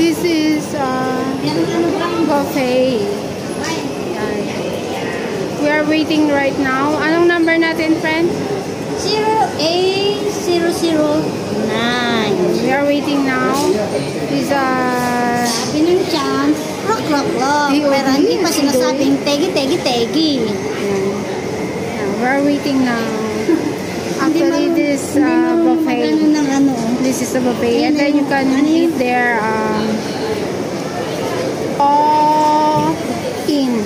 This is buffet. Yan. We are waiting right now. Anong number natin, friend? 0A009. We are waiting now. This Sabi ng champ, rock. Pero hindi pa sinasabing tegi. We are waiting now. Actually, this buffet. This is a buffet, and then you can eat there. All in.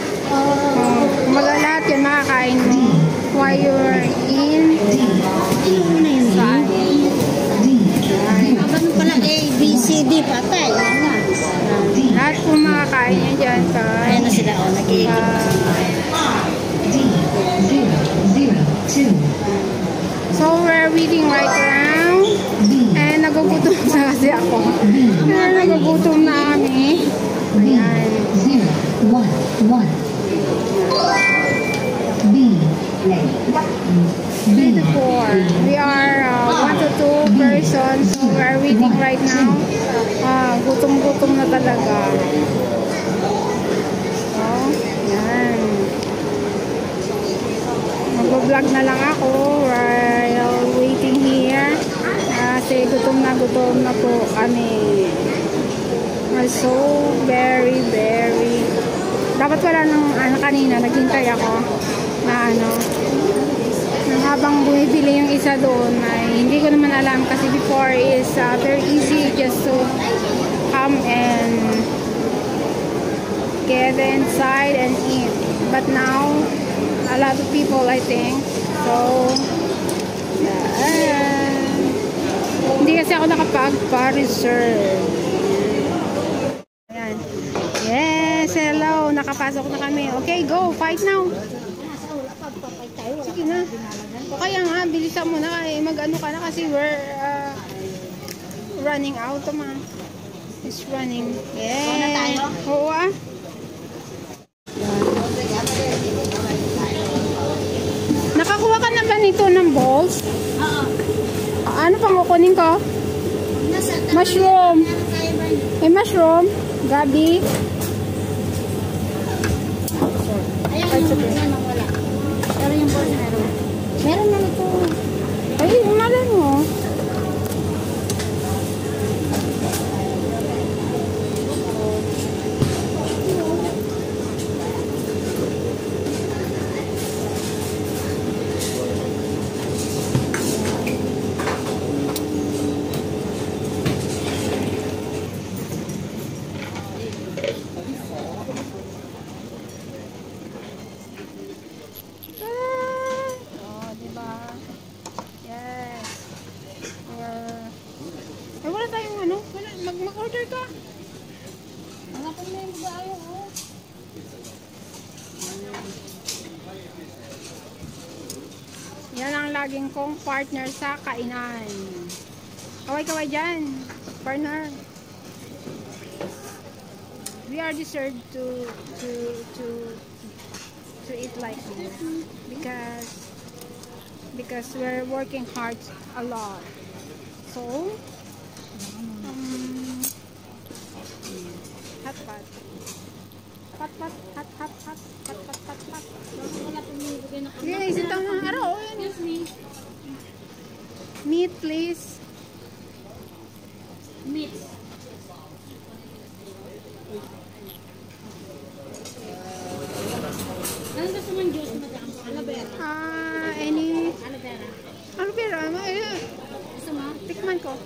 Lahat yun makakain mo while you're in. Ganun pala A, B, C, D, patay. Lahat po makakain nyo dyan. Ayan na sila, nag-iikot. So, we're waiting right around. And nagugutom na kasi ako. Nagugutom na kami. Ayan. 011 3 to 4. We are 1 to 2 persons. So, we're waiting right now. Gutom-gutom na talaga. So, yan. Mag-vlog na lang ako while waiting here. Kasi gutom na po kami. So, very dapat wala nang kanina, naghintay ako na habang bumibili yung isa doon ay hindi ko naman alam kasi before is very easy just to come and get inside and eat, but now a lot of people, I think. So hindi kasi ako nakapag-reserve. Ayan. Yes, hello, nakapasok na kami. Okay, go, fight now. Sige na. O kaya nga, bilisan mo na. Mag-ano ka na kasi we're running out. It's running. Yeah. Oo ah. Nakakuha ka na ba nito ng balls? Oo. Ano pang kukunin ko? Mushroom. May mushroom. Gabi. Ayan yung wala. Pero yung boss meron. Meron na ito. Ay, umalan mo. Mag-order ka. Wala pa na yung babae, oh. Yan ang laging kong partner sa kainan. Kaway-kaway dyan. Partner. We are deserved to eat like this because we're working hard a lot. So hot. Yes, ito mga araw. Meat, please. Meat. Ano gusto mong juice, madam? Aloe vera. Any? Aloe vera. Aloe vera? Gusto mo? Tikman ko.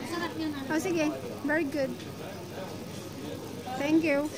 Masarap yun. Oh, sige. Very good. Thank you.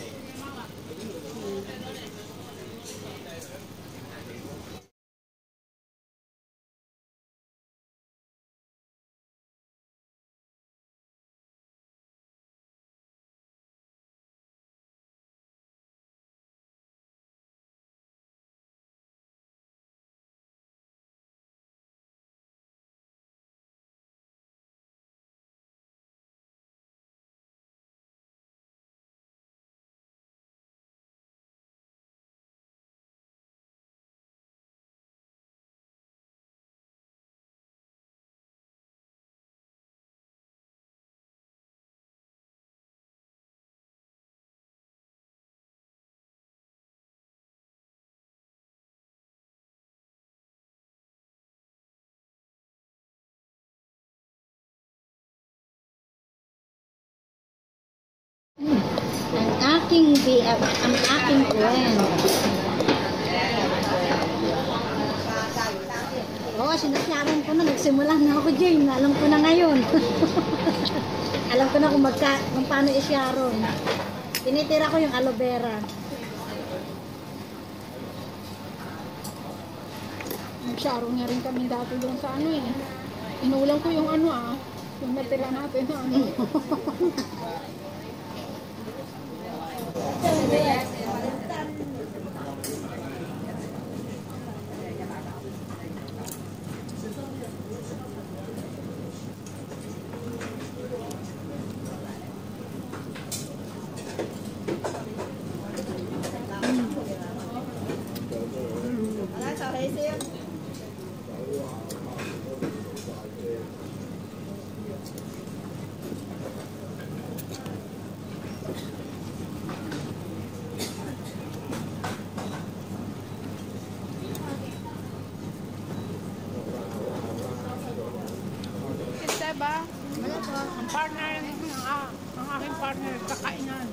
Ang aking friend. Oo, sinasyaran ko na. Nagsimula na ako dyan. Alam ko na ngayon. Alam ko na kung paano isyaron. Tinitira ko yung aloe vera. Nag-sharo nga rin kami dati doon sa ano eh. Inulang ko yung ano yung natira natin na ano. Diba? Ang partner, ang aking partner, kakainan.